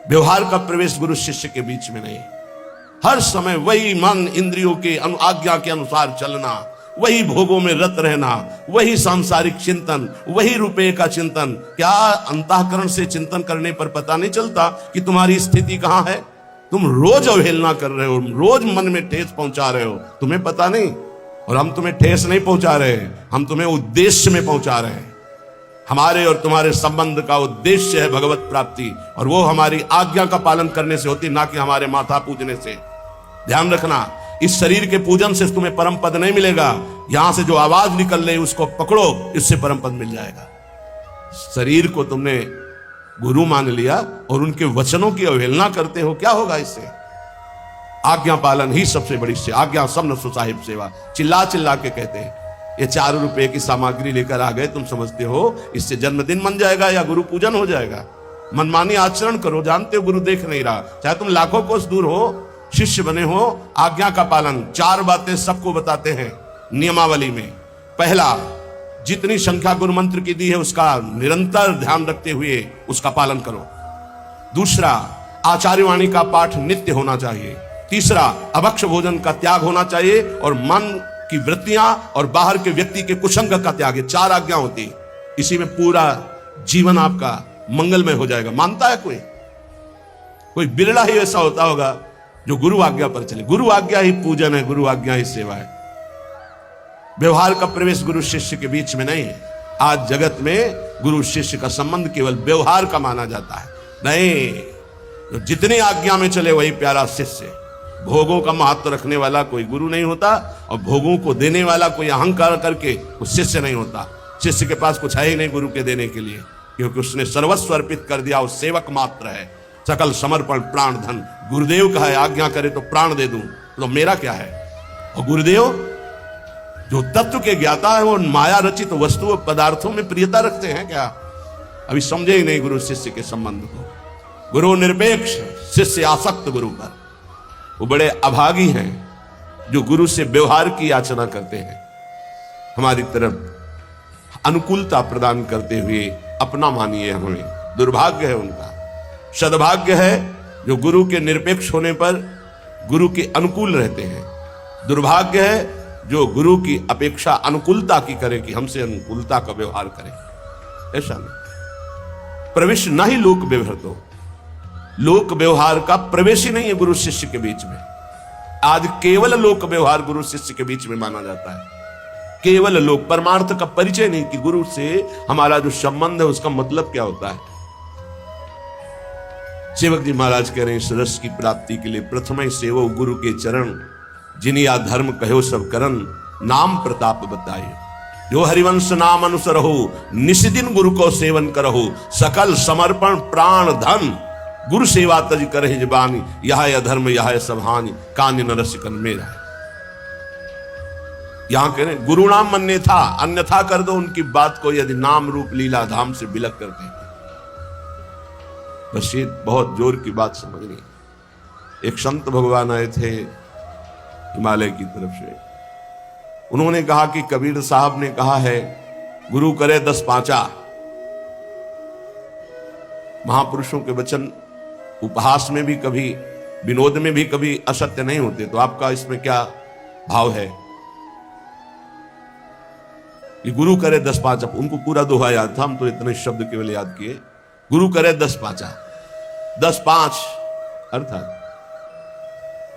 व्यवहार का प्रवेश गुरु शिष्य के बीच में नहीं। हर समय वही मन इंद्रियों के आज्ञा के अनुसार चलना, वही भोगों में रत रहना, वही सांसारिक चिंतन, वही रुपये का चिंतन। क्या अंतःकरण से चिंतन करने पर पता नहीं चलता कि तुम्हारी स्थिति कहां है? तुम रोज अवहेलना कर रहे हो, रोज मन में ठेस पहुंचा रहे हो, तुम्हें पता नहीं। और हम तुम्हें ठेस नहीं पहुंचा रहे, हम तुम्हें उद्देश्य में पहुंचा रहे हैं। हमारे और तुम्हारे संबंध का उद्देश्य है भगवत प्राप्ति, और वो हमारी आज्ञा का पालन करने से होती, ना कि हमारे माथा पूजने से। ध्यान रखना, इस शरीर के पूजन से तुम्हें परम पद नहीं मिलेगा। यहां से जो आवाज निकल रही उसको पकड़ो, इससे परम पद मिल जाएगा। शरीर को तुमने गुरु मान लिया और उनके वचनों की अवहेलना करते हो, क्या होगा इससे? आज्ञा पालन ही सबसे बड़ी से आज्ञा सब नसो साहिब सेवा। चिल्ला चिल्ला के कहते हैं, ये 4 रुपए की सामग्री लेकर आ गए, तुम समझते हो इससे जन्मदिन बन जाएगा या गुरु पूजन हो जाएगा? मनमानी आचरण करो, जानते हो गुरु देख नहीं रहा। चाहे तुम लाखों कोस दूर हो, शिष्य बने हो, आज्ञा का पालन। 4 बातें सबको बताते हैं नियमावली में। पहला, जितनी संख्या गुरु मंत्र की दी है उसका निरंतर ध्यान रखते हुए उसका पालन करो। दूसरा, आचार्यवाणी का पाठ नित्य होना चाहिए। तीसरा, अभक्ष भोजन का त्याग होना चाहिए और मन की वृत्तियां और बाहर के व्यक्ति के कुसंग का त्याग। 4 आज्ञा होती, इसी में पूरा जीवन आपका मंगलमय हो जाएगा। मानता है कोई बिरला ही ऐसा होता होगा जो गुरु आज्ञा पर चले। गुरु आज्ञा ही पूजन है, गुरु आज्ञा ही सेवा है। व्यवहार का प्रवेश गुरु शिष्य के बीच में नहीं है। आज जगत में गुरु शिष्य का संबंध केवल व्यवहार का माना जाता है। नहीं, तो जितनी आज्ञा में चले वही प्यारा शिष्य। भोगों का महत्व रखने वाला कोई गुरु नहीं होता, और भोगों को देने वाला कोई अहंकार करके कोई शिष्य नहीं होता। शिष्य के पास कुछ है ही नहीं गुरु के देने के लिए, क्योंकि उसने सर्वस्व अर्पित कर दिया, वो सेवक मात्र है। सकल समर्पण प्राण धन। गुरुदेव का है, आज्ञा करे तो प्राण दे दूं, तो मेरा क्या है? और गुरुदेव जो तत्व के ज्ञाता है, वो माया रचित वस्तुओं पदार्थों में प्रियता रखते हैं क्या? अभी समझे ही नहीं गुरु शिष्य के संबंध को। गुरु निरपेक्ष, शिष्य आसक्त गुरु पर। वो बड़े अभागी हैं जो गुरु से व्यवहार की याचना करते हैं, हमारी तरफ अनुकूलता प्रदान करते हुए अपना मानिए हमें। दुर्भाग्य है उनका। सद्भाग्य है जो गुरु के निरपेक्ष होने पर गुरु के अनुकूल रहते हैं। दुर्भाग्य है जो गुरु की अपेक्षा अनुकूलता की करे, कि हमसे अनुकूलता का व्यवहार करें। ऐसा नहीं। प्रवेश ना ही लोक व्यवहार, तो लोक व्यवहार का प्रवेश ही नहीं है गुरु शिष्य के बीच में। आज केवल लोक व्यवहार गुरु शिष्य के बीच में माना जाता है। केवल लोक, परमार्थ का परिचय नहीं कि गुरु से हमारा जो संबंध है उसका मतलब क्या होता है। सेवक जी महाराज कह रहे हैं, इस रस की प्राप्ति के लिए प्रथम सेवो गुरु के चरण, जिनिया धर्म कहो सब करन, नाम प्रताप बताए। जो हरिवंश नाम अनुसरहो, निशिदिन गुरु को सेवन करहो, सकल समर्पण प्राण धन, गुरु सेवा तज करहि जबानी, यह अधर्म यह सब हानि, कान्य न रसिकन मेरा। यहां कह रहे गुरु नाम मन्ने था, अन्यथा कर दो उनकी बात को, यदि नाम रूप लीला धाम से बिलक करते हैं। बस ये बहुत जोर की बात समझनी। एक संत भगवान आए थे हिमालय की तरफ से। उन्होंने कहा कि कबीर साहब ने कहा है गुरु करे 10 पांचा। महापुरुषों के वचन उपहास में भी कभी, विनोद में भी कभी असत्य नहीं होते। तो आपका इसमें क्या भाव है कि गुरु करे 10 पांचा? उनको पूरा दोहा याद था, हम तो इतने शब्द केवल याद किए। गुरु करे 10 पांचा, 10 5 अर्थात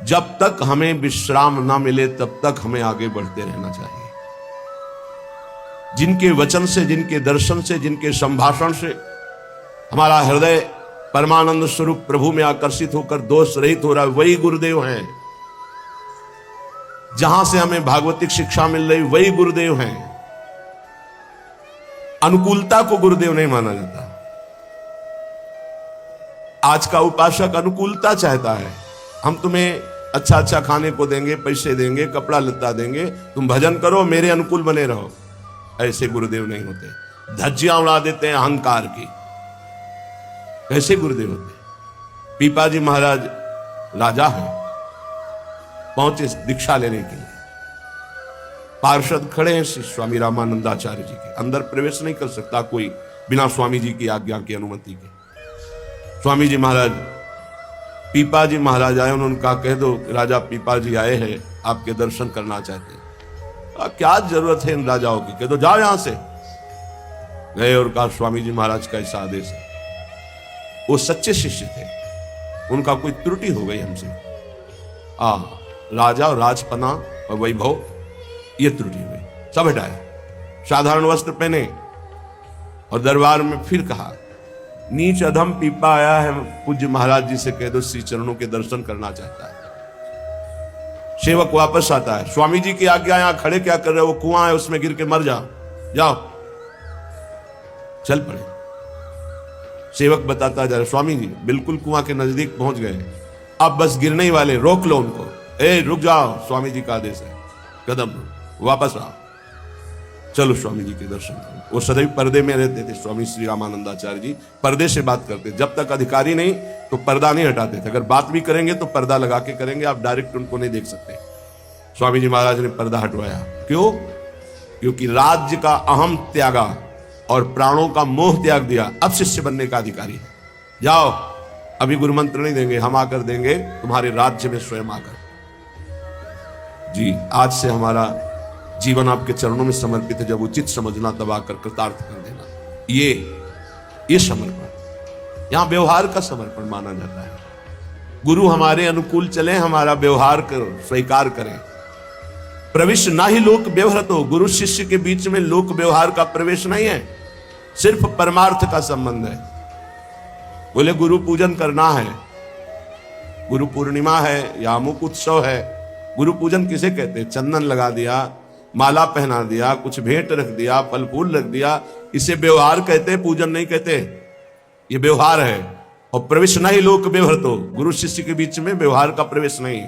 जब तक हमें विश्राम ना मिले तब तक हमें आगे बढ़ते रहना चाहिए। जिनके वचन से, जिनके दर्शन से, जिनके संभाषण से हमारा हृदय परमानंद स्वरूप प्रभु में आकर्षित होकर दोष रहित हो रहा है, वही गुरुदेव हैं। जहां से हमें भागवतिक शिक्षा मिल रही वही गुरुदेव हैं। अनुकूलता को गुरुदेव नहीं माना जाता। आज का उपासक अनुकूलता चाहता है। हम तुम्हें अच्छा अच्छा खाने को देंगे, पैसे देंगे, कपड़ा लत्ता देंगे, तुम भजन करो, मेरे अनुकूल बने रहो। ऐसे गुरुदेव नहीं होते। धज्जियां उड़ा देते हैं अहंकार की। कैसे गुरुदेव होते? पीपाजी महाराज राजा हैं, पहुंचे दीक्षा लेने के लिए। पार्षद खड़े हैं स्वामी रामानंदाचार्य जी के। अंदर प्रवेश नहीं कर सकता कोई बिना स्वामी जी की आज्ञा की, अनुमति के। स्वामी जी महाराज, पीपा जी महाराज आए, उन्होंने कहा कह दो राजा पीपा जी आए हैं, आपके दर्शन करना चाहते हैं। क्या जरूरत है इन राजाओं की, कह दो जाओ यहां से। गए और कहा स्वामी जी महाराज का ऐसा आदेश है। वो सच्चे शिष्य थे, उनका कोई त्रुटि हो गई हमसे, राजा और राजपना और वैभव, ये त्रुटि हुई, सब हटाया, साधारण वस्त्र पहने और दरबार में फिर कहा नीच अधम पीपा आया है, पूज्य महाराज जी से कह दो श्री चरणों के दर्शन करना चाहता है। सेवक वापस आता है, स्वामी जी की आज्ञा, यहां खड़े क्या कर रहे हो, वो कुआं है उसमें गिर के मर जाओ, जाओ। चल पड़े। सेवक बताता जा रहा, स्वामी जी बिल्कुल कुआं के नजदीक पहुंच गए, अब बस गिरने ही वाले, रोक लो उनको, ए रुक जाओ, स्वामी जी का आदेश है, कदम वापस आओ। चलो स्वामी जी के दर्शन करो। वो सदैव पर्दे में रहते थे, स्वामी श्री रामानंदाचार्य जी पर्दे से बात करते, जब तक अधिकारी नहीं तो पर्दा नहीं हटाते थे, अगर बात भी करेंगे तो पर्दा लगा के करेंगे, आप डायरेक्ट उनको नहीं देख सकते। स्वामी जी महाराज ने पर्दा हटवाया, क्यों? क्योंकि राज्य का अहम त्यागा और प्राणों का मोह त्याग दिया, अब शिष्य बनने का अधिकारी है। जाओ, अभी गुरु मंत्र नहीं देंगे, हम आकर देंगे तुम्हारे राज्य में स्वयं आकर। जी, आज से हमारा जीवन आपके चरणों में समर्पित है, जब उचित समझना तब आकर कृतार्थ कर देना। ये समर्पण यहां व्यवहार का समर्पण माना जाता है। गुरु हमारे अनुकूल चले, हमारा व्यवहार कर स्वीकार करें। प्रवेश ना ही लोक व्यवहार, हो गुरु शिष्य के बीच में लोक व्यवहार का प्रवेश नहीं है, सिर्फ परमार्थ का संबंध है। बोले गुरु पूजन करना है, गुरु पूर्णिमा है या अमुक उत्सव है, गुरु पूजन किसे कहते हैं? चंदन लगा दिया, माला पहना दिया, कुछ भेंट रख दिया, फल फूल रख दिया, इसे व्यवहार कहते हैं, पूजन नहीं कहते। ये व्यवहार है। और प्रवेश नहीं लोक व्यवहार, तो गुरु शिष्य के बीच में व्यवहार का प्रवेश नहीं,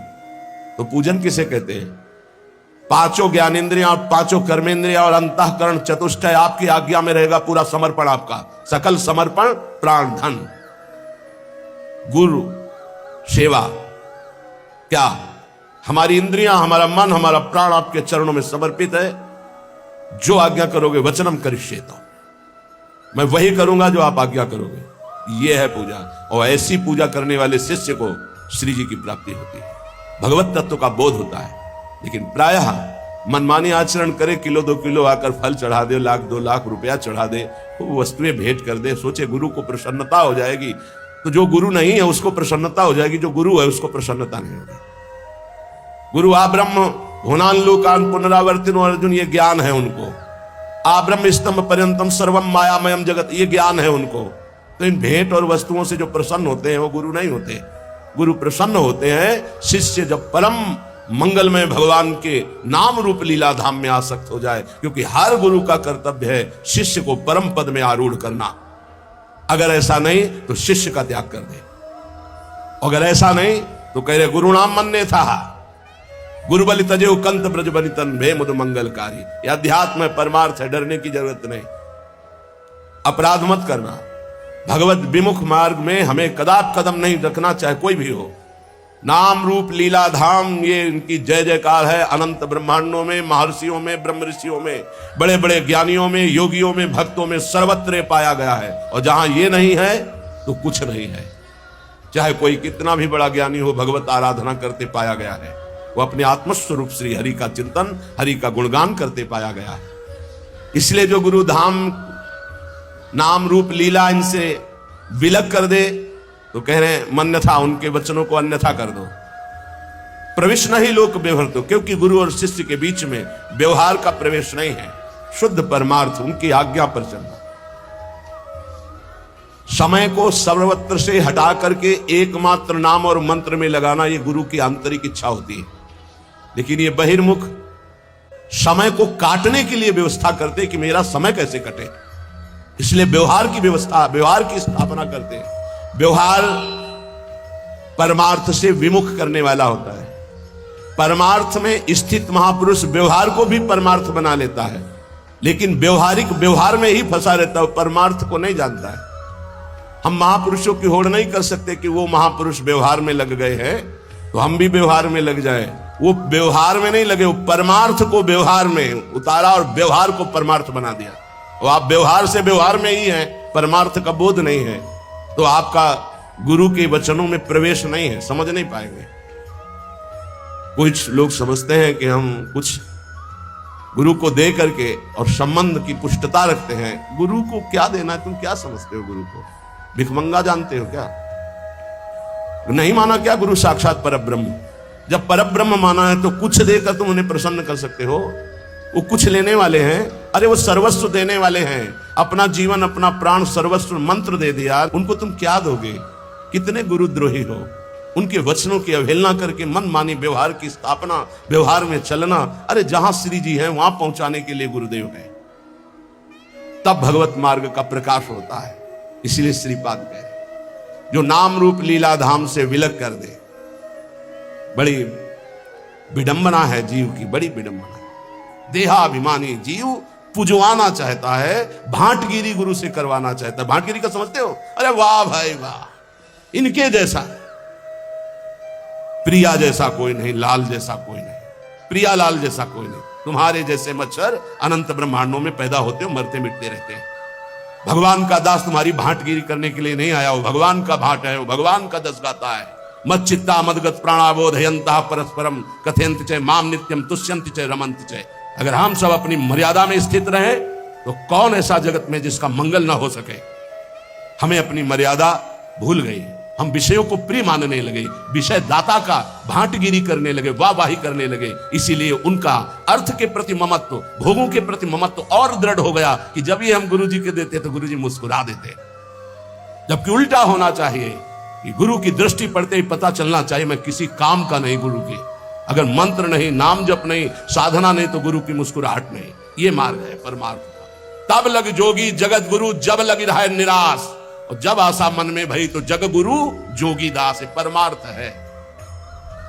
तो पूजन किसे कहते हैं? पांचों ज्ञानेंद्रियां और पांचों कर्मेंद्रियां और अंतःकरण चतुष्टय आपकी आज्ञा में रहेगा, पूरा समर्पण आपका, सकल समर्पण प्राण धन। गुरु सेवा, क्या हमारी इंद्रियां, हमारा मन, हमारा प्राण आपके चरणों में समर्पित है। जो आज्ञा करोगे वचनम करिष्ये, तो मैं वही करूंगा जो आप आज्ञा करोगे। यह है पूजा, और ऐसी पूजा करने वाले शिष्य को श्री जी की प्राप्ति होती है, भगवत तत्व का बोध होता है। लेकिन प्रायः मनमानी आचरण करे, किलो 2 किलो आकर फल चढ़ा दे, 1-2 लाख रुपया चढ़ा दे, वस्तुएं भेंट कर दे, सोचे गुरु को प्रसन्नता हो जाएगी। तो जो गुरु नहीं है उसको प्रसन्नता हो जाएगी, जो गुरु है उसको प्रसन्नता नहीं होगी। गुरु आ ब्रह्म होनान लोकान पुनरावर्तिनो अर्जुन, ये ज्ञान है उनको। आ ब्रह्म स्तंभ पर्यंतम सर्वम मायामयम जगत, ये ज्ञान है उनको। तो इन भेंट और वस्तुओं से जो प्रसन्न होते हैं वो गुरु नहीं होते। गुरु प्रसन्न होते हैं शिष्य जब परम मंगलमय भगवान के नाम रूप लीला धाम में आसक्त हो जाए, क्योंकि हर गुरु का कर्तव्य है शिष्य को परम पद में आरूढ़ करना। अगर ऐसा नहीं तो शिष्य का त्याग कर दे, अगर ऐसा नहीं तो कह रहे गुरु नाम मन ने था, गुरु बलि तजे कंत ब्रज बलितन भे मुद मंगलकारी। यह अध्यात्म है, परमार्थ है, डरने की जरूरत नहीं। अपराध मत करना, भगवत विमुख मार्ग में हमें कदाप कदम नहीं रखना, चाहे कोई भी हो। नाम रूप लीला धाम, ये इनकी जय जयकार है अनंत ब्रह्मांडों में, महर्षियों में, ब्रह्म ऋषियों में, बड़े बड़े ज्ञानियों में, योगियों में, भक्तों में सर्वत्र पाया गया है। और जहां ये नहीं है तो कुछ नहीं है। चाहे कोई कितना भी बड़ा ज्ञानी हो, भगवत आराधना करते पाया गया है। वो अपने आत्मस्वरूप श्री हरि का चिंतन, हरि का गुणगान करते पाया गया है। इसलिए जो गुरु धाम नाम रूप लीला इनसे विलग कर दे तो कह रहे हैं मन्यथा, उनके वचनों को अन्यथा कर दो। प्रवेश नहीं लोक व्यवहार, तो क्योंकि गुरु और शिष्य के बीच में व्यवहार का प्रवेश नहीं है, शुद्ध परमार्थ उनकी आज्ञा पर चलना। समय को सर्वत्र से हटा करके एकमात्र नाम और मंत्र में लगाना, यह गुरु की आंतरिक इच्छा होती है। लेकिन ये बहिर्मुख समय को काटने के लिए व्यवस्था करते कि मेरा समय कैसे कटे, इसलिए व्यवहार की व्यवस्था, व्यवहार की स्थापना करते हैं। व्यवहार परमार्थ से विमुख करने वाला होता है। परमार्थ में स्थित महापुरुष व्यवहार को भी परमार्थ बना लेता है, लेकिन व्यवहारिक व्यवहार में ही फंसा रहता है, परमार्थ को नहीं जानता है। हम महापुरुषों की होड़ नहीं कर सकते कि वो महापुरुष व्यवहार में लग गए हैं तो हम भी व्यवहार में लग जाए। वो व्यवहार में नहीं लगे, वो परमार्थ को व्यवहार में उतारा और व्यवहार को परमार्थ बना दिया। वो आप व्यवहार से व्यवहार में ही हैं, परमार्थ का बोध नहीं है, तो आपका गुरु के वचनों में प्रवेश नहीं है, समझ नहीं पाएंगे। कुछ लोग समझते हैं कि हम कुछ गुरु को दे करके और संबंध की पुष्टता रखते हैं। गुरु को क्या देना है? तुम क्या समझते हो गुरु को? भिखमंगा जानते हो क्या? नहीं माना क्या गुरु साक्षात परब्रह्म? जब परब्रह्म माना है तो कुछ देकर तुम उन्हें प्रसन्न कर सकते हो। वो कुछ लेने वाले हैं, अरे वो सर्वस्व देने वाले हैं। अपना जीवन, अपना प्राण, सर्वस्व मंत्र दे दिया, उनको तुम क्या दोगे? कितने गुरुद्रोही हो। उनके वचनों की अवहेलना करके मनमानी व्यवहार की स्थापना, व्यवहार में चलना। अरे जहां श्री जी हैं वहां पहुंचाने के लिए गुरुदेव हैं, तब भगवत मार्ग का प्रकाश होता है। इसलिए श्रीपाद कह रहे जो नाम रूप लीला धाम से विलग कर दे। बड़ी विडंबना है जीव की, बड़ी विडंबना है। देहाभिमानी जीव पुजवाना चाहता है, भांटगिरी गुरु से करवाना चाहता है। भांटगिरी का समझते हो? अरे वाह भाई वाह, इनके जैसा, प्रिया जैसा कोई नहीं, लाल जैसा कोई नहीं, प्रिया लाल जैसा कोई नहीं। तुम्हारे जैसे मच्छर अनंत ब्रह्मांडों में पैदा होते हो, मरते मिटते रहते हैं। भगवान का दास तुम्हारी भांटगिरी करने के लिए नहीं आया हो, भगवान का भाट है, वो भगवान का जस गाता है। मत चित्ता मदगत प्राणाबोधयंता परस्परम कथयंत च माम नित्यम तुष्यंत च रमंत च। अगर हम सब अपनी मर्यादा में स्थित रहे तो कौन ऐसा जगत में जिसका मंगल ना हो सके। हमें अपनी मर्यादा भूल गई, हम विषयों को प्रिय मानने लगे, विषय दाता का भांटगिरी करने लगे, वाहवाही करने लगे। इसीलिए उनका अर्थ के प्रति ममत्व, भोगों के प्रति ममत्व और दृढ़ हो गया कि जब ये हम गुरु जी के देते तो गुरु जी मुस्कुरा देते। जबकि उल्टा होना चाहिए कि गुरु की दृष्टि पड़ते ही पता चलना चाहिए मैं किसी काम का नहीं गुरु के। अगर मंत्र नहीं, नाम जप नहीं, साधना नहीं तो गुरु की मुस्कुराहट नहीं। ये मार्ग है परमार्थ का। तब लग जोगी जगत गुरु जब लगी रहा निराश, और जब आशा मन में भई तो जग गुरु जोगी दास है। परमार्थ है।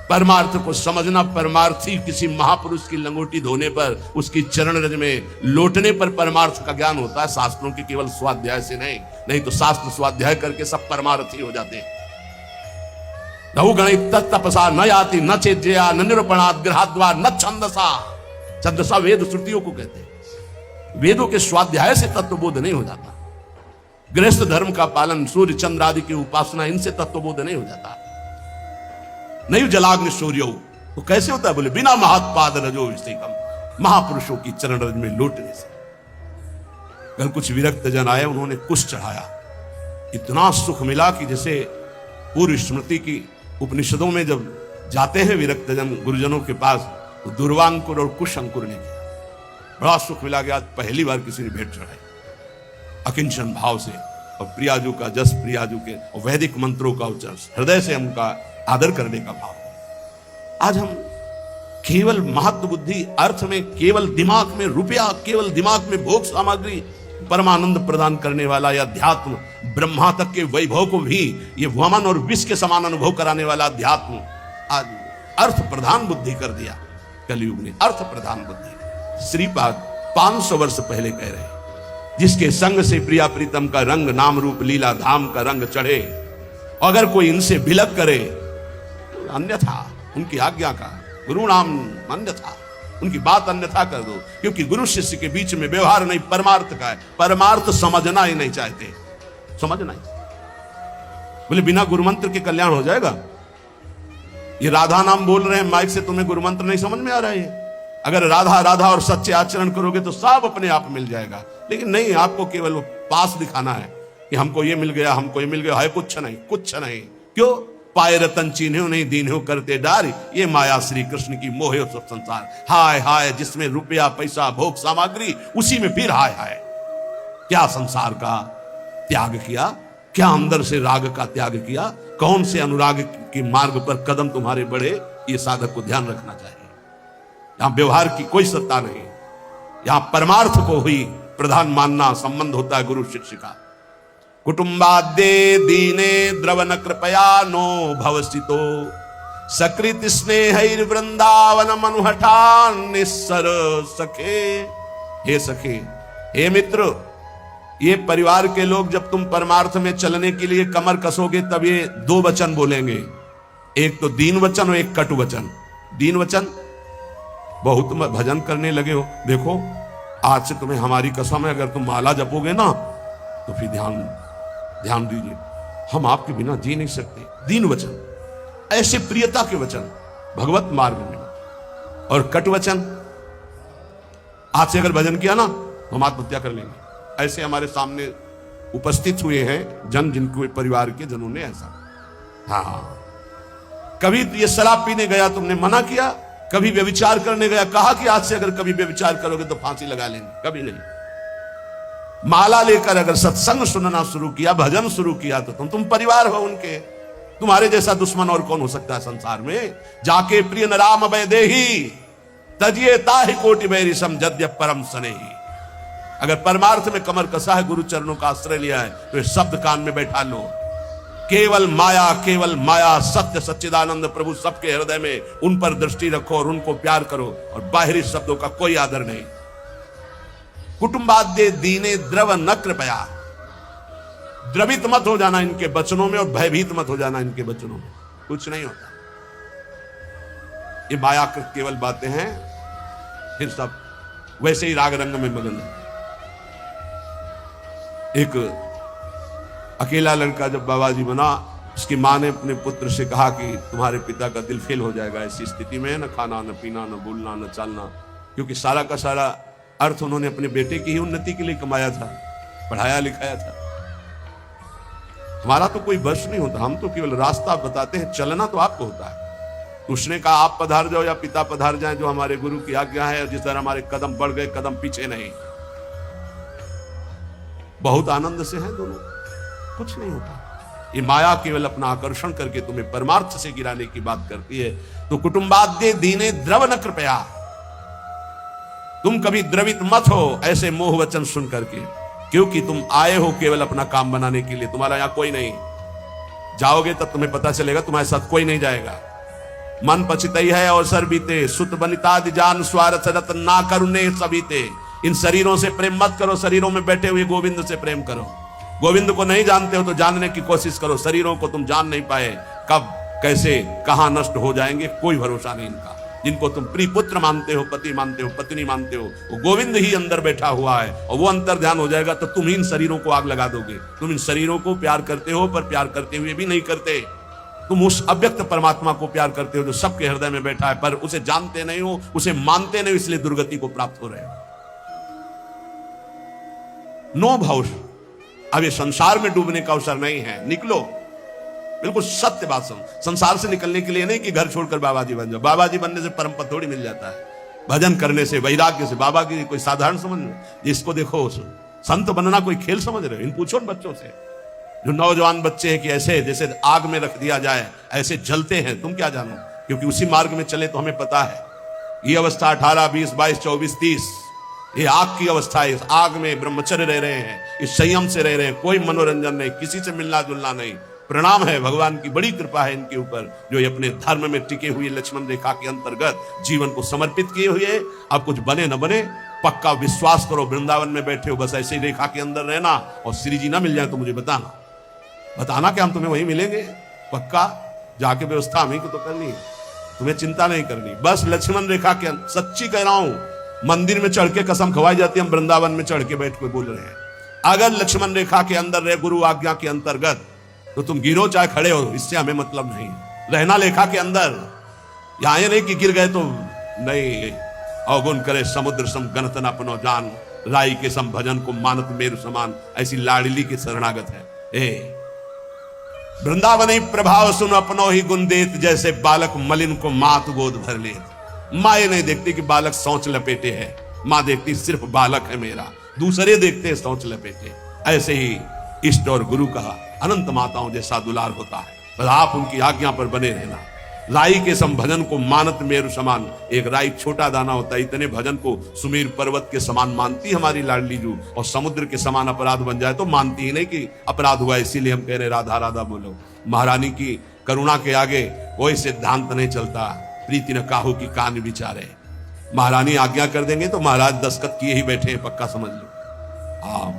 परमार्थ को समझना, परमार्थी किसी महापुरुष की लंगोटी धोने पर, उसकी चरण रज में लोटने पर परमार्थ का ज्ञान होता है, शास्त्रों के केवल स्वाध्याय से नहीं। नहीं तो शास्त्र स्वाध्याय करके सब परमार्थी हो जाते हैं। नहु गणित तत्तपसा न याति न चेज्या न निरूपणात् ग्रहाद्वा न छंदसा। छंदसा वेद श्रुतियों को कहते हैं। वेदों के स्वाध्याय से तत्वबोध नहीं हो जाता। गृहस्थ धर्म का पालन, सूर्य चंद्र आदि की उपासना, इनसे तत्वबोध नहीं हो जाता। नहीं जलाग्नि सूर्यो तो कैसे होता है? बोले बिना महात्पाद रजो विषयकम, महापुरुषों की चरण रज में लौटने से। कल कुछ विरक्त जन आए, उन्होंने कुश चढ़ाया, इतना सुख मिला कि जैसे पूर्व स्मृति की उपनिषदों में जब जाते हैं विरक्त जन गुरुजनों के पास तो दुर्वांकुर और कुश अंकुर ने किया। बड़ा सुख मिला कि आज पहली बार किसी ने भेंट चढ़ाई अकिंचन भाव से, और प्रियाजू का जस, प्रियाजू के और वैदिक मंत्रों का उच्चारण, हृदय से उनका आदर करने का भाव। आज हम केवल महत्व बुद्धि अर्थ में, केवल दिमाग में रुपया, केवल दिमाग में भोग सामग्री, परमानंद प्रदान करने वाला या अध्यात्म, ब्रह्मा तक के वैभव को भी ये वमन और विष के समान अनुभव कराने वाला अध्यात्म आज अर्थ प्रधान बुद्धि कर दिया कलयुग ने। अर्थ प्रधान बुद्धि श्रीपाद 500 वर्ष पहले कह रहे हैं। जिसके संग से प्रिया प्रीतम का रंग, नाम रूप लीला धाम का रंग चढ़े, अगर कोई इनसे विलग करे अन्यथा, उनकी आज्ञा का गुरु नाम अन्यथा, उनकी बात अन्यथा कर दो। क्योंकि गुरु शिष्य के बीच में व्यवहार नहीं, परमार्थ का है। परमार्थ समझना ही नहीं चाहते, समझना ही। बोले बिना गुरुमंत्र के कल्याण हो जाएगा? ये राधा नाम बोल रहे हैं माइक से, तुम्हें गुरुमंत्र नहीं समझ में आ रहा है? अगर राधा राधा और सच्चे आचरण करोगे तो सब अपने आप मिल जाएगा। लेकिन नहीं, आपको केवल वो पास दिखाना है कि हमको ये मिल गया, हमको ये मिल गया। है कुछ नहीं, कुछ नहीं। क्यों? पाए रतन चीन्हो नहीं दीन्हो करते डारी, ये माया श्री कृष्ण की मोहे सब संसार। हाय हाय जिसमें रुपया पैसा भोग सामग्री, उसी में फिर हाय हाय। क्या संसार का त्याग किया? क्या अंदर से राग का त्याग किया? कौन से अनुराग के मार्ग पर कदम तुम्हारे बढ़े? ये साधक को ध्यान रखना चाहिए। यहां व्यवहार की कोई सत्ता नहीं, यहां परमार्थ को ही प्रधान मानना संबंध होता है गुरु शिष्य का। कुटुंबाद्ये दीने द्रवन कृपया नो भवसितो, सकृत स्नेह वृंदावन मनुहठान निस्सर सखे। हे सखे, हे मित्र, ये परिवार के लोग जब तुम परमार्थ में चलने के लिए कमर कसोगे तब ये दो वचन बोलेंगे, एक तो दीन वचन और एक कटु वचन। दीन वचन, बहुत भजन करने लगे हो, देखो आज से तुम्हें हमारी कसम है, अगर तुम माला जपोगे ना तो फिर ध्यान दीजिए, हम आपके बिना जी नहीं सकते। दीन वचन, ऐसे प्रियता के वचन भगवत मार्ग में। और कट वचन, आज से अगर भजन किया ना तो हम आत्महत्या कर लेंगे। ऐसे हमारे सामने उपस्थित हुए हैं जन, जिनके परिवार के जनों ने ऐसा। हाँ, कभी ये शराब पीने गया तुमने मना किया, कभी व्यभिचार करने गया कहा कि आज से अगर कभी व्यभिचार करोगे तो फांसी लगा लेंगे, कभी नहीं। माला लेकर अगर सत्संग सुनना शुरू किया, भजन शुरू किया तो तुम परिवार हो उनके। तुम्हारे जैसा दुश्मन और कौन हो सकता है संसार में। जाके प्रिय न राम वैदेही तजिए ताहि कोटि बैरी सम जद्य परम स्नेही। अगर परमार्थ में कमर कसा है, गुरु चरणों का आश्रय लिया है, तो शब्द कान में बैठा लो। केवल माया सत्य सच्चिदानंद प्रभु सबके हृदय में, उन पर दृष्टि रखो और उनको प्यार करो, और बाहरी शब्दों का कोई आदर नहीं। कुटुंबाद्य दीने द्रव न कृपया, द्रवित मत हो जाना इनके वचनों में और भयभीत मत हो जाना इनके वचनों में, कुछ नहीं होता। ये माया केवल बातें हैं, फिर सब वैसे ही राग रंग में मगन है। एक अकेला लड़का जब बाबा जी बना, उसकी मां ने अपने पुत्र से कहा कि तुम्हारे पिता का दिल फेल हो जाएगा, ऐसी स्थिति में न खाना न पीना न बोलना न चलना, क्योंकि सारा का सारा अर्थ उन्होंने अपने बेटे की ही उन्नति के लिए कमाया था, पढ़ाया लिखाया था। हमारा तो कोई बस नहीं होता, हम तो केवल रास्ता बताते हैं, चलना तो आपको होता है। उसने कहा आप पधार जाओ या पिता पधार जाए, जो हमारे गुरु की आज्ञा है, जिस तरह हमारे कदम बढ़ गए, कदम पीछे नहीं। बहुत आनंद से हैं दोनों, कुछ नहीं होता। ये माया केवल अपना आकर्षण करके तुम्हें परमार्थ से गिराने की बात करती है। तो कुटुंबाद्य दीने द्रव न कृपया, तुम कभी द्रवित मत हो ऐसे मोह वचन सुन करके, क्योंकि तुम आए हो केवल अपना काम बनाने के लिए। तुम्हारा यहां कोई नहीं, जाओगे तब तुम्हें पता चलेगा तुम्हारे साथ कोई नहीं जाएगा। मन पछितई है और सर बीते, सुत बनितादि जान स्वार्थ रतन ना करुणे सबीते। इन शरीरों से प्रेम मत करो, शरीरों में बैठे हुए गोविंद से प्रेम करो। गोविंद को नहीं जानते हो तो जानने की कोशिश करो। शरीरों को तुम जान नहीं पाए, कब कैसे कहां नष्ट हो जाएंगे कोई भरोसा नहीं इनका। जिनको तुम प्रिय पुत्र मानते हो, पति मानते हो, पत्नी मानते हो, वो गोविंद ही अंदर बैठा हुआ है, और वो अंतर ध्यान हो जाएगा तो तुम इन शरीरों को आग लगा दोगे। तुम इन शरीरों को प्यार करते हो, पर प्यार करते हुए भी नहीं करते। तुम उस अव्यक्त परमात्मा को प्यार करते हो जो सबके हृदय में बैठा है, पर उसे जानते नहीं हो, उसे मानते नहीं, इसलिए दुर्गति को प्राप्त हो रहे हो। नो भविष्य, अब ये संसार में डूबने का अवसर नहीं है, निकलो। बिल्कुल सत्य बात सुन। संसार से निकलने के लिए नहीं कि घर छोड़कर बाबा जी बन जाओ। बाबा जी बनने से परम पद थोड़ी मिल जाता है, भजन करने से, वैराग्य से। बाबा की कोई साधारण समझ में, जिसको देखो संत बनना कोई खेल समझ रहे हो। इन पूछो बच्चों से, जो नौजवान बच्चे हैं, कि ऐसे जैसे आग में रख दिया जाए ऐसे जलते हैं। तुम क्या जानो, क्योंकि उसी मार्ग में चले तो हमें पता है। ये अवस्था 18, 20, 22, 24, 30 ये आग की अवस्था है। इस आग में ब्रह्मचर्य रह रहे हैं, इस संयम से रह रहे हैं, कोई मनोरंजन नहीं, किसी से मिलना जुलना नहीं। प्रणाम है, भगवान की बड़ी कृपा है इनके ऊपर, जो ये अपने धर्म में टिके हुए लक्ष्मण रेखा के अंतर्गत जीवन को समर्पित किए हुए। अब कुछ बने न बने, पक्का विश्वास करो, वृंदावन में बैठे हो बस ऐसे ही रेखा के अंदर रहना, और श्री जी ना मिल जाए तो मुझे बताना कि हम तुम्हें वहीं मिलेंगे। पक्का जाके व्यवस्था हमें को तो करनी है, तुम्हें चिंता नहीं करनी। बस लक्ष्मण रेखा के, सच्ची कह रहा हूं, मंदिर में चढ़ के कसम खवाई जाती है, हम वृंदावन में चढ़ के बैठ के बोल रहे हैं। अगर लक्ष्मण रेखा के अंदर रहे, गुरु आज्ञा के अंतर्गत, तो तुम गिरो चाहे खड़े हो, इससे हमें मतलब नहीं। रहना लेखा के अंदर, यहां ये नहीं कि गिर गए तो नहीं। अवगुण करे समुद्र सम गणत न अपनो जान, राई के सम भजन को मानत मेरु समान। ऐसी लाडली के शरणागत है। वृंदावन ही प्रभाव सुन अपनो ही गुण देत, जैसे बालक मलिन को मात गोद भर लेत। माँ ये नहीं देखती कि बालक सोच लपेटे है, माँ देखती सिर्फ बालक है मेरा, दूसरे देखते हैं सोच लपेटे। ऐसे ही इष्ट और गुरु का अनंत माताओं जैसा दुलार होता है, पर आप उनकी आज्ञा पर बने रहना। राई के सम भजन को मानत मेरु समान। एक राई छोटा दाना होता है, इतने भजन को सुमेर पर्वत के समान मानती हमारी लाडली जू, और समुद्र के समान अपराध बन जाए तो मानती ही नहीं कि अपराध हुआ। इसीलिए हम कह रहे राधा राधा बोलो। महारानी की करुणा के आगे कोई सिद्धांत नहीं चलता। प्रीति न काहू की कान विचारे। महारानी आज्ञा कर देंगे तो महाराज दस्तखत किए ही बैठे हैं, पक्का समझ लो।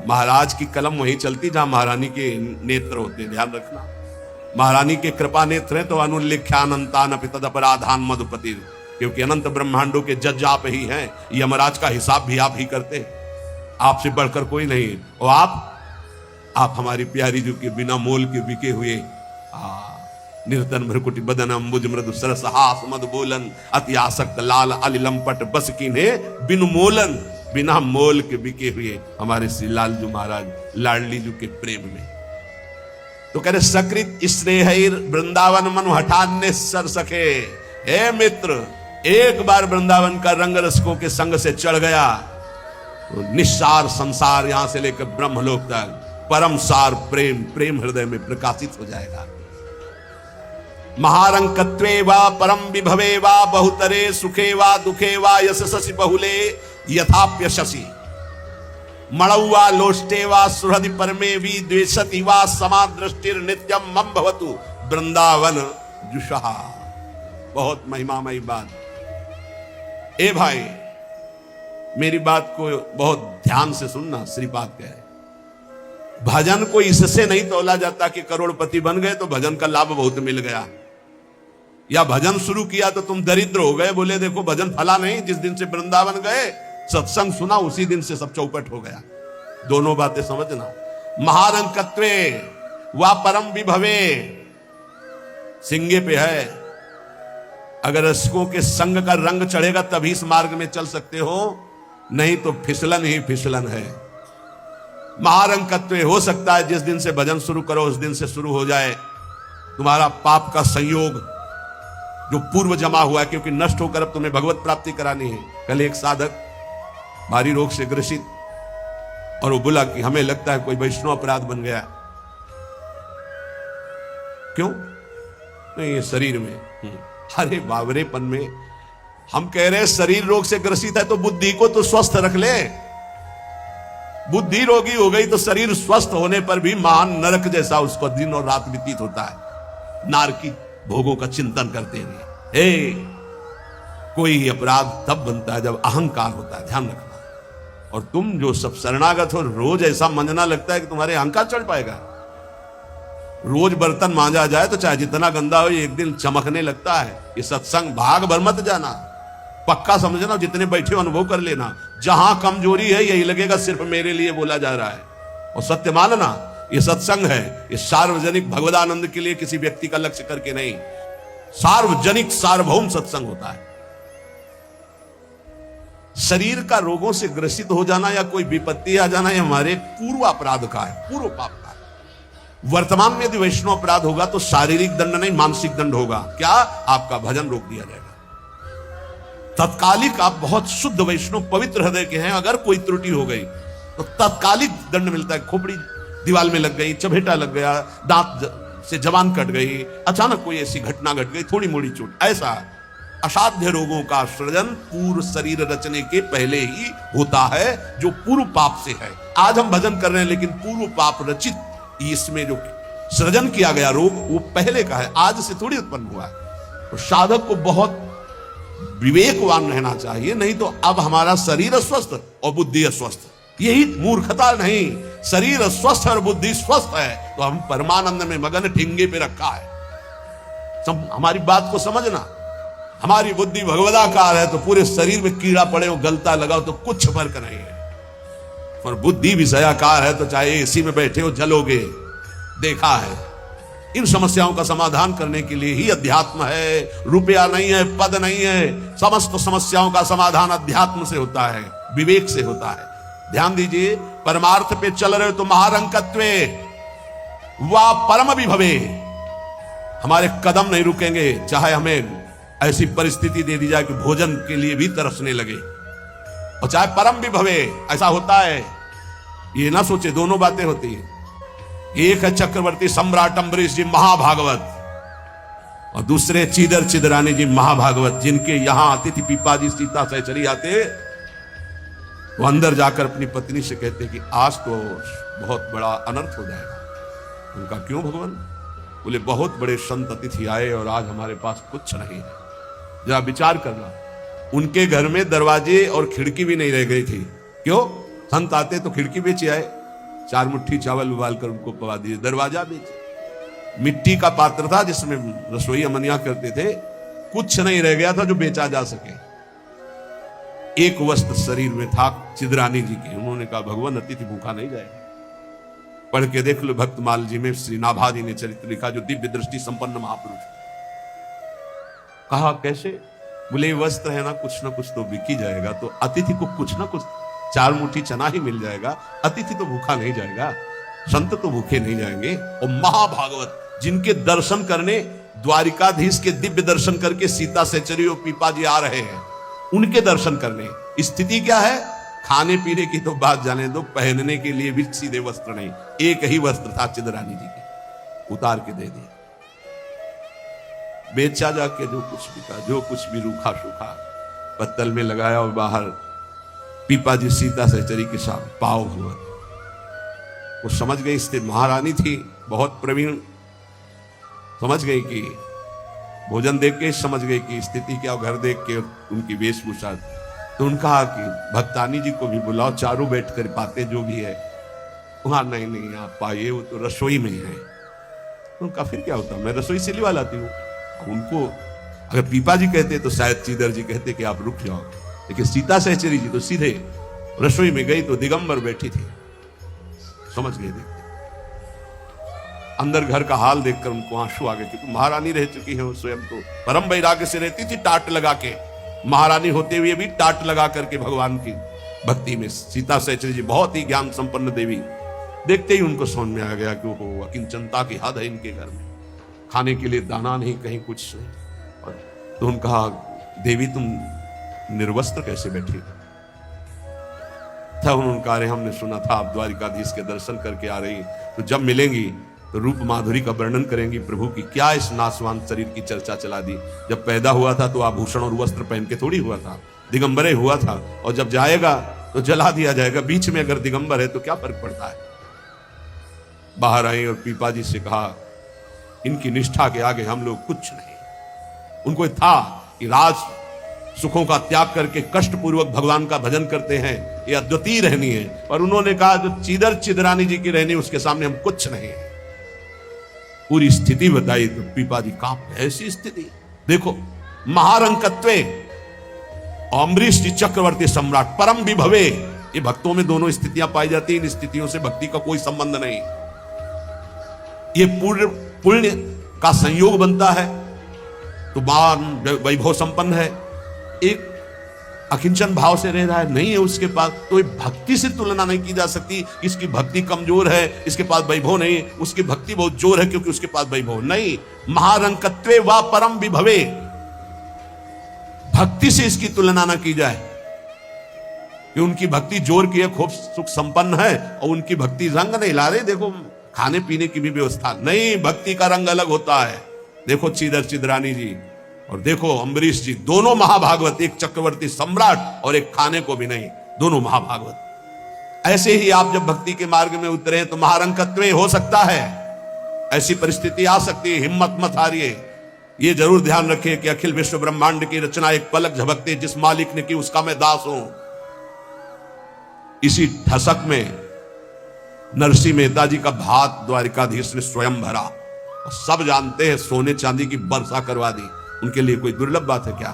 महाराज की कलम वहीं चलती जहां महारानी के नेत्र होते हैं, ध्यान रखना। महारानी के कृपा नेत्र हैं तो अनुल्लेख्यानंतान तद अपराधान मधुपति, क्योंकि अनंत ब्रह्मांडों के जज आप ही हैं। यमराज का हिसाब भी आप ही करते हैं, आपसे बढ़कर कोई नहीं। और आप आप हमारी प्यारी जो के बिना मोल के बिके हुए निर्तन भ्रकुटी बदन अम्बुज मृदु सरस हास मद बोलन अति आसक्त लाल अलिलंपट बस कीन्हे बिनु मोलन, बिना मोल के बिके हुए हमारे श्री लालजू महाराज लाडली जू के प्रेम में। तो कह रहे सकृत स्नेहिर वृंदावन मनु हठान्य सर सके। हे मित्र, एक बार वृंदावन का रंग रसकों के संग से चढ़ गया तो निस्सार संसार यहां से लेकर ब्रह्मलोक तक परम सार प्रेम प्रेम हृदय में प्रकाशित हो जाएगा। महारंकत्वे वा परम विभवे वा बहुतरे सुखे वा दुखे वा यशसि बहुले यथाप्यशसि मणौवा लोष्टे वा सुहृदि परमे वि द्वेषति वा समादृष्टिर नित्यम मम भवतु वृंदावन जुषहा। बहुत महिमामयी बात। ए भाई, मेरी बात को बहुत ध्यान से सुनना। श्रीपाद कह रहे भजन को इससे नहीं तोला जाता कि करोड़पति बन गए तो भजन का लाभ बहुत मिल गया, या भजन शुरू किया तो तुम दरिद्र हो गए। बोले देखो भजन फला नहीं, जिस दिन से वृंदावन गए सत्संग सुना उसी दिन से सब चौपट हो गया। दोनों बातें समझना। महारंकत्वे वा परम विभवे सिंगे पे है। अगर रसिकों के संग का रंग चढ़ेगा तभी इस मार्ग में चल सकते हो, नहीं तो फिसलन ही फिसलन है। महारंकत्व हो सकता है जिस दिन से भजन शुरू करो उस दिन से शुरू हो जाए तुम्हारा पाप का संयोग जो पूर्व जमा हुआ है, क्योंकि नष्ट होकर अब तुम्हें भगवत प्राप्ति करानी है। कल एक साधक भारी रोग से ग्रसित, और वो बोला कि हमें लगता है कोई वैष्णव अपराध बन गया। क्यों? नहीं, ये शरीर में। अरे बावरेपन में हम कह रहे हैं शरीर रोग से ग्रसित है तो बुद्धि को तो स्वस्थ रख ले। बुद्धि रोगी हो गई तो शरीर स्वस्थ होने पर भी महान नरक जैसा उसको दिन और रात व्यतीत होता है, नारकी भोगों का चिंतन करते हुए। हे, कोई अपराध तब बनता है जब अहंकार होता है, ध्यान रखना। और तुम जो सब शरणागत हो रोज ऐसा मंजना लगता है कि तुम्हारे अहंकार चढ़ पाएगा। रोज बर्तन मांजा जाए तो चाहे जितना गंदा हो एक दिन चमकने लगता है। ये सत्संग भाग भर मत जाना, पक्का समझना। जितने बैठे हो अनुभव कर लेना, जहां कमजोरी है यही लगेगा सिर्फ मेरे लिए बोला जा रहा है। और सत्य मानना, ये सत्संग है, ये सार्वजनिक भगवदानंद के लिए किसी व्यक्ति का लक्ष्य करके नहीं, सार्वजनिक सार्वभौम सत्संग होता है। शरीर का रोगों से ग्रसित हो जाना या कोई विपत्ति आ जाना ये हमारे पूर्व अपराध का है, पूर्व पाप का है। वर्तमान में यदि वैष्णव अपराध होगा तो शारीरिक दंड नहीं मानसिक दंड होगा। क्या? आपका भजन रोक दिया जाएगा। तत्कालिक आप बहुत शुद्ध वैष्णव पवित्र हृदय के हैं, अगर कोई त्रुटि हो गई तो तत्कालिक दंड मिलता है। खोपड़ी दीवार में लग गई, चबेटा लग गया, दांत से जबान कट गई, अचानक कोई ऐसी घटना घट गई, थोड़ी मोड़ी चोट, ऐसा असाध्य रोगों का सृजन पूर्व शरीर रचने के पहले ही होता है, जो पूर्व पाप से है। आज हम भजन कर रहे हैं लेकिन पूर्व पाप रचित इसमें जो सृजन किया गया रोग वो पहले का है, आज से थोड़ी उत्पन्न हुआ है। तो साधक को बहुत विवेकवान रहना चाहिए, नहीं तो अब हमारा शरीर अस्वस्थ और बुद्धि अस्वस्थ, यही मूर्खता नहीं। शरीर स्वस्थ और बुद्धि स्वस्थ है तो हम परमानंद में मगन ठिंगे पे रखा है। हमारी बात को समझना। हमारी बुद्धि भगवदाकार है तो पूरे शरीर में कीड़ा पड़े हो, गलता लगाओ तो कुछ फर्क नहीं है। और बुद्धि विषयाकार है तो चाहे एसी में बैठे हो जलोगे, देखा है। इन समस्याओं का समाधान करने के लिए ही अध्यात्म है, रुपया नहीं है, पद नहीं है। समस्त समस्याओं का समाधान अध्यात्म से होता है, विवेक से होता है। ध्यान दीजिए, परमार्थ पे चल रहे हो तो महारंकत्वे वा परम विभवे, हमारे कदम नहीं रुकेंगे चाहे हमें ऐसी परिस्थिति दे दी जाए कि भोजन के लिए भी तरसने लगे, और चाहे परम विभवे। ऐसा होता है, ये ना सोचे दोनों बातें होती है। एक है चक्रवर्ती सम्राट अम्बरीश जी महाभागवत, और दूसरे चीदर चिदरानी जी महाभागवत, जिनके यहां अतिथि पीपाजी सीता सहचरी आते, वो अंदर जाकर अपनी पत्नी से कहते कि आज तो बहुत बड़ा अनर्थ हो जाएगा। उनका क्यों भगवान? बोले बहुत बड़े संत अतिथि आए और आज हमारे पास कुछ नहीं है। जरा विचार करना, उनके घर में दरवाजे और खिड़की भी नहीं रह गई थी। क्यों? संत आते तो खिड़की बेचे आए, 4 मुट्ठी चावल उबाल कर उनको पवा दिए, दरवाजा बेचे। मिट्टी का पात्र था जिसमें रसोई अमनिया करते थे, कुछ नहीं रह गया था जो बेचा जा सके। एक वस्त्र शरीर में था चिदरानी जी के। उन्होंने कहा भगवान अतिथि भूखा नहीं जाएगा। पढ़ के देख लो भक्तमाल जी में श्री नाभाजी ने चरित्र लिखा, जो दिव्य दृष्टि संपन्न महापुरुष। कहा कैसे? बोले वस्त्र है ना कुछ तो बिक ही जाएगा, तो अतिथि को कुछ ना कुछ 4 मुट्ठी चना ही मिल जाएगा, अतिथि तो भूखा नहीं जाएगा, संत तो भूखे नहीं जाएंगे। और महाभागवत जिनके दर्शन करने द्वारिकाधीश के दिव्य दर्शन करके सीता सहचरी और पीपा जी आ रहे हैं, उनके दर्शन करने स्थिति क्या है? खाने पीने की तो बात जाने दो, पहनने के लिए भी सीधे वस्त्र नहीं, एक ही वस्त्र था चिदरानी जी के, उतार के दे दिया। बेचा जाके जो कुछ भी था, जो कुछ भी रूखा सूखा पत्तल में लगाया और बाहर पीपा जी सीता सहचरी के साथ पाव हुआ। वो समझ गई, स्थिति महारानी थी बहुत प्रवीण, समझ गई कि भोजन देख के समझ गई कि स्थिति क्या, घर देख के उनकी वेशभूषा। तो उन्होंने कहा कि भक्तानी जी को भी बुलाओ, चारों बैठ कर बातें जो भी है। वहां नहीं आप पाइए, वो तो रसोई में है। उनका फिर क्या होता, मैं रसोई से लिवा लाती हूँ। उनको अगर पीपा जी कहते तो शायद चीदर जी कहते कि आप रुक जाओ, लेकिन सीता सहचरी जी तो सीधे रसोई में गई तो दिगंबर बैठी थी। समझ गए, देखते अंदर घर का हाल देखकर उनको आंसू आ गए, क्योंकि महारानी रह चुकी है, वो स्वयं तो परम वैराग्य से रहती थी, टाट लगा के, महारानी होते हुए भी टाट लगा करके भगवान की भक्ति में। सीता सहचरी जी बहुत ही ज्ञान संपन्न देवी, देखते ही उनको समझ में आ गया कि वो अकिंचनता की हद है इनके घर में, खाने के लिए दाना नहीं, कहीं कुछ नहीं। तो उन्होंने कहा देवी तुम निर्वस्त्र कैसे बैठी? था उन्होंने कहा, हमने सुना था आप द्वारिकाधीश के दर्शन करके आ रही, तो जब मिलेंगी तो रूप माधुरी का वर्णन करेंगी प्रभु की। क्या इस नासवान शरीर की चर्चा चला दी? जब पैदा हुआ था तो आभूषण और वस्त्र पहन के थोड़ी हुआ था, दिगंबरे हुआ था, और जब जाएगा तो जला दिया जाएगा। बीच में अगर दिगंबर है तो क्या फर्क पड़ता है? बाहर आई और पीपा जी से कहा, इनकी निष्ठा के आगे हम लोग कुछ नहीं। उनको था कि राज सुखों का त्याग करके कष्ट पूर्वक भगवान का भजन करते हैं, ये अद्वितीय रहनी है। पर उन्होंने कहा जो चीदर चिदरानी जी की रहनी, उसके सामने हम कुछ नहीं है। पूरी स्थिति बताई तो पीपा जी कांप, ऐसी स्थिति देखो, महारंकत्वे अम्बरीश जी चक्रवर्ती सम्राट परम विभवे, ये भक्तों में दोनों स्थितियां पाई जाती हैं। इन स्थितियों से भक्ति का कोई संबंध नहीं, ये पुण्य का संयोग बनता है तो मान वैभव संपन्न है। एक अकिंचन भाव से रह रहा है, नहीं है उसके पास, तो भक्ति से तुलना नहीं की जा सकती। इसकी भक्ति कमजोर है, इसके पास वैभव नहीं, उसकी भक्ति बहुत जोर है क्योंकि उसके पास वैभव नहीं। महारंकत्वे वा परम विभवे, भक्ति से इसकी तुलना ना की जाए कि उनकी भक्ति जोर की है, खूब सुख संपन्न है, और उनकी भक्ति रंग नहीं ला रहे। देखो खाने पीने की भी व्यवस्था नहीं, भक्ति का रंग अलग होता है। देखो चीदर चिदरानी जी और देखो अम्बरीश जी, दोनों महाभागवत, एक चक्रवर्ती सम्राट और एक खाने को भी नहीं, दोनों महाभागवत। ऐसे ही आप जब भक्ति के मार्ग में उतरे तो महारंकत्व हो सकता है, ऐसी परिस्थिति आ सकती है, हिम्मत मत हारिए। ये जरूर ध्यान रखिए कि अखिल विश्व ब्रह्मांड की रचना एक पलक झपकते जिस मालिक ने की उसका मैं दास हूं। इसी ठसक में नरसिंह मेहता जी का भात द्वारिकाधीश ने स्वयं भरा, सब जानते हैं सोने चांदी की वर्षा करवा दी, उनके लिए कोई दुर्लभ बात है क्या?